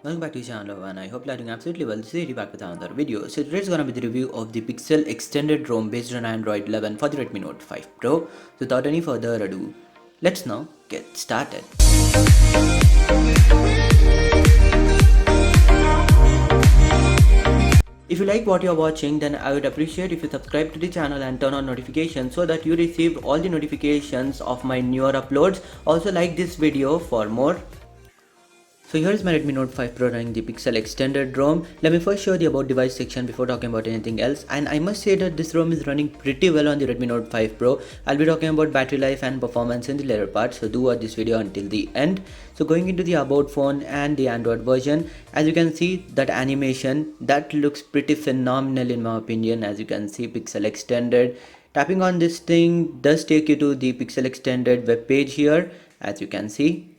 Welcome back to the channel and I hope you are doing absolutely well. This is back with another video. So today's gonna be the review of the Pixel extended ROM based on Android 11 for the Redmi Note 5 Pro. So without any further ado, let's now get started. If you like what you're watching, then I would appreciate if you subscribe to the channel and turn on notifications so that you receive all the notifications of my newer uploads. Also like this video for more. So here is my Redmi Note 5 Pro running the Pixel extended ROM. Let me first show the about device section before talking about anything else. And I must say that this ROM is running pretty well on the Redmi Note 5 Pro. I'll be talking about battery life and performance in the later part. So do watch this video until the end. So going into the about phone and the Android version, as you can see that animation, that looks pretty phenomenal in my opinion. As you can see, Pixel extended. Tapping on this thing does take you to the Pixel extended web page here, as you can see.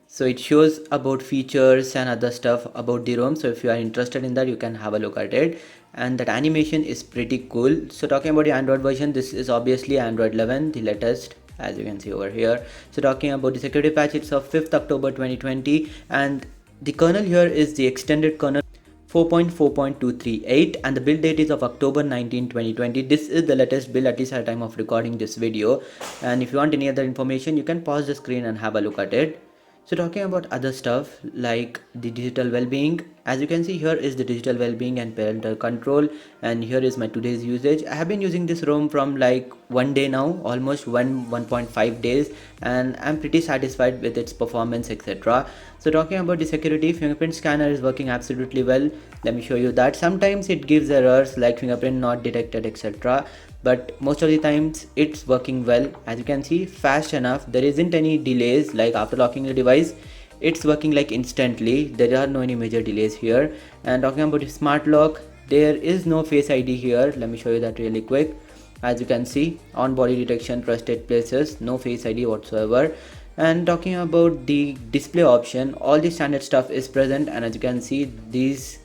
So it shows about features and other stuff about the ROM. So if you are interested in that, you can have a look at it. And that animation is pretty cool. So talking about the Android version, this is obviously Android 11, the latest, as you can see over here. So talking about the security patch, it's of 5th October 2020. And the kernel here is the extended kernel 4.4.238 and the build date is of October 19, 2020. This is the latest build, at least at the time of recording this video. And if you want any other information, you can pause the screen and have a look at it. So talking about other stuff like the digital well-being, as you can see here is the digital well-being and parental control, and here is my today's usage. I have been using this ROM from like 1 day now, almost 1.5 days, and I'm pretty satisfied with its performance, etc. So talking about the security, fingerprint scanner is working absolutely well. Let me show you that. Sometimes it gives errors like fingerprint not detected, etc. But most of the times it's working well. As you can see, fast enough. There isn't any delays, like after locking the device it's working like instantly. There are no any major delays here. And talking about the smart lock, there is no face ID here. Let me show you that really quick. As you can see, on body detection, trusted places, no face ID whatsoever. And talking about the display option, all the standard stuff is present, and as you can see, these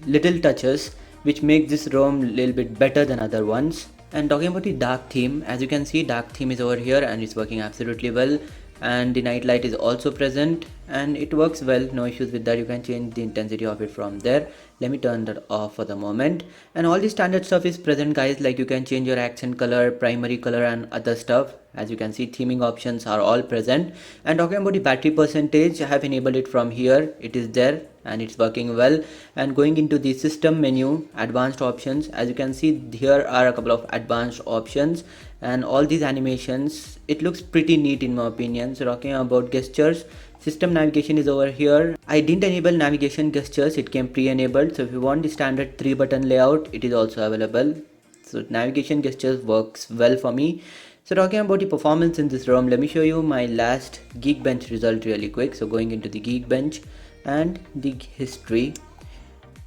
little touches which make this ROM a little bit better than other ones. And talking about the dark theme, as you can see, dark theme is over here and it's working absolutely well. And the night light is also present and it works well, no issues with that. You can change the intensity of it from there. Let me turn that off for the moment. And all the standard stuff is present, guys, like you can change your accent color, primary color and other stuff. As you can see, theming options are all present. And talking about the battery percentage, I have enabled it from here. It is there and it's working well. And going into the system menu, advanced options, as you can see, here are a couple of advanced options and all these animations, it looks pretty neat in my opinion. So talking about gestures, system navigation is over here. I didn't enable navigation gestures, it came pre-enabled. So if you want the standard 3-button layout, it is also available. So navigation gestures works well for me. So talking about the performance in this ROM, let me show you my last Geekbench result really quick. So going into the Geekbench and the history,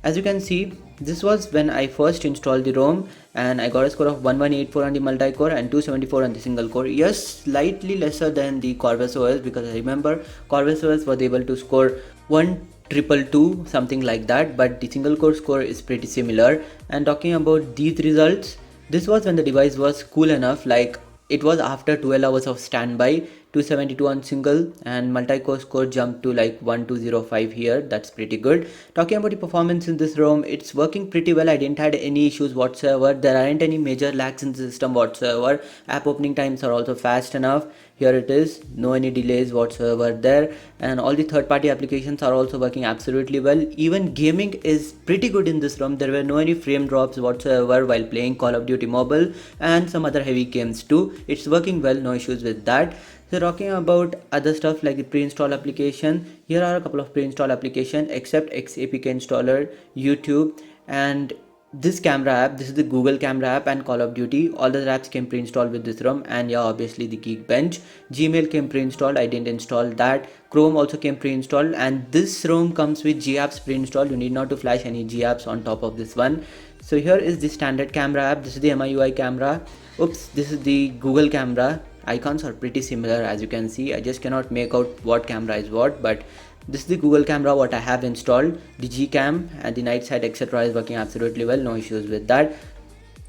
as you can see, this was when I first installed the ROM and I got a score of 1184 on the multi-core and 274 on the single core. Yes, slightly lesser than the Corvus OS, because I remember Corvus OS was able to score 1222, something like that, but the single core score is pretty similar. And talking about these results, this was when the device was cool enough, like it was after 12 hours of standby. 272 on single and multi-core score jumped to like 1205 here. That's pretty good. Talking about the performance in this ROM, it's working pretty well. I didn't had any issues whatsoever. There aren't any major lags in the system whatsoever. App opening times are also fast enough. Here it is, no any delays whatsoever there. And all the third-party applications are also working absolutely well. Even gaming is pretty good in this ROM. There were no any frame drops whatsoever while playing Call of Duty Mobile and some other heavy games too. It's working well, no issues with that. So talking about other stuff like the pre-install application, here are a couple of pre-install applications except XAPK installer, YouTube, and this camera app. This is the Google camera app and Call of Duty. All the apps came pre-installed with this ROM, and yeah, obviously the Geekbench. Gmail came pre-installed. I didn't install that. Chrome also came pre-installed, and this ROM comes with GApps pre-installed. You need not to flash any GApps on top of this one. So here is the standard camera app. This is the MIUI camera. Oops, this is the Google camera. Icons are pretty similar, as you can see. I just cannot make out what camera is what, but this is the Google camera what I have installed. The Gcam and the night sight, etc. is working absolutely well, no issues with that.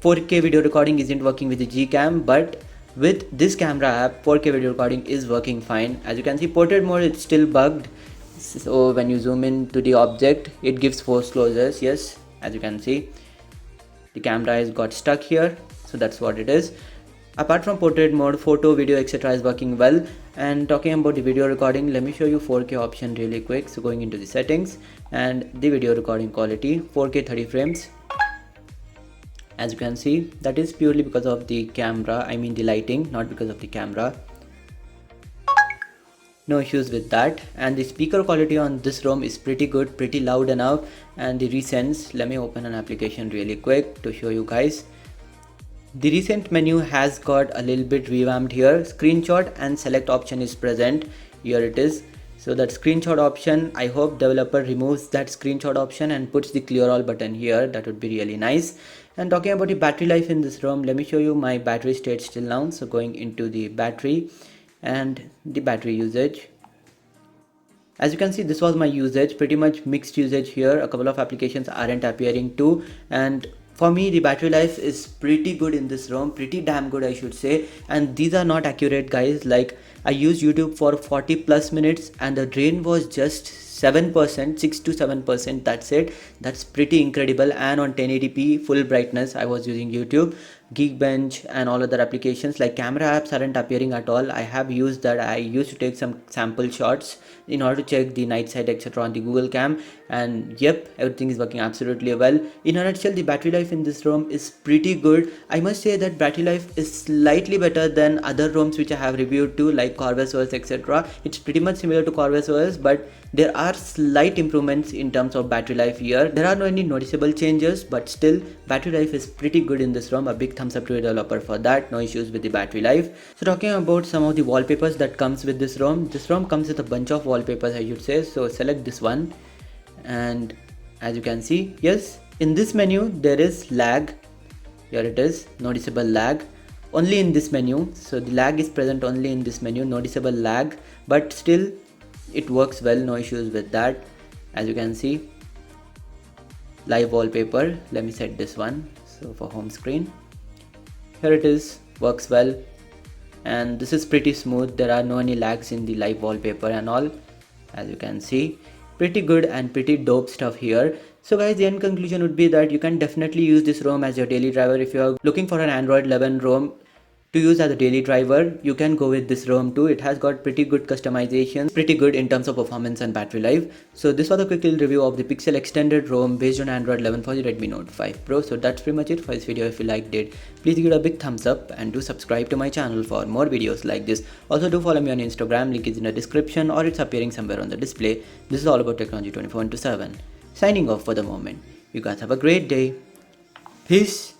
4K video recording isn't working with the Gcam, but with this camera app 4K video recording is working fine. As you can see, portrait mode it's still bugged. So when you zoom in to the object, it gives force closures. Yes, as you can see, the camera has got stuck here, so that's what it is. Apart from portrait mode, photo, video, etc. is working well. And talking about the video recording, let me show you 4K option really quick. So going into the settings and the video recording quality, 4K 30 frames. As you can see, that is purely because of the camera, I mean the lighting, not because of the camera. No issues with that. And the speaker quality on this ROM is pretty good, pretty loud enough. And the recents, let me open an application really quick to show you guys. The recent menu has got a little bit revamped here. Screenshot and select option is present. Here it is. So that screenshot option, I hope developer removes that screenshot option and puts the clear all button here. That would be really nice. And talking about the battery life in this ROM, let me show you my battery state till now. So going into the battery and the battery usage. As you can see, this was my usage, pretty much mixed usage here. A couple of applications aren't appearing too, and for me the battery life is pretty good in this ROM, pretty damn good I should say. And these are not accurate guys, like I used YouTube for 40 plus minutes and the drain was just 7%, 6 to 7%, that's it. That's pretty incredible. And on 1080p full brightness I was using YouTube, Geekbench and all other applications. Like camera apps aren't appearing at all. I have used that. I used to take some sample shots in order to check the night sight etc on the Google Cam, and yep, everything is working absolutely well. In a nutshell, the battery life in this ROM is pretty good. I must say that battery life is slightly better than other ROMs which I have reviewed too, like Corvus OS etc. It's pretty much similar to Corvus OS, but there are slight improvements in terms of battery life here. There are no any noticeable changes, but still battery life is pretty good in this ROM. A big thumbs up to the developer for that. No issues with the battery life. So talking about some of the wallpapers that comes with this ROM comes with a bunch of wallpapers I should say. So select this one, and as you can see, yes, in this menu there is lag. Here it is, noticeable lag only in this menu. So the lag is present only in this menu, noticeable lag, but still it works well, no issues with that. As you can see, live wallpaper, let me set this one. So for home screen, here it is, works well, and this is pretty smooth. There are no any lags in the live wallpaper and all. As you can see, pretty good and pretty dope stuff here. So guys, the end conclusion would be that you can definitely use this ROM as your daily driver. If you are looking for an Android 11 ROM to use as a daily driver, you can go with this ROM too. It has got pretty good customization, pretty good in terms of performance and battery life. So this was a quick little review of the Pixel extended ROM based on Android 11 for the Redmi Note 5 Pro. So that's pretty much it for this video. If you liked it, please give it a big thumbs up and do subscribe to my channel for more videos like this. Also do follow me on Instagram, link is in the description or it's appearing somewhere on the display. This is all about technology 24/7. Signing off for the moment. You guys have a great day. Peace.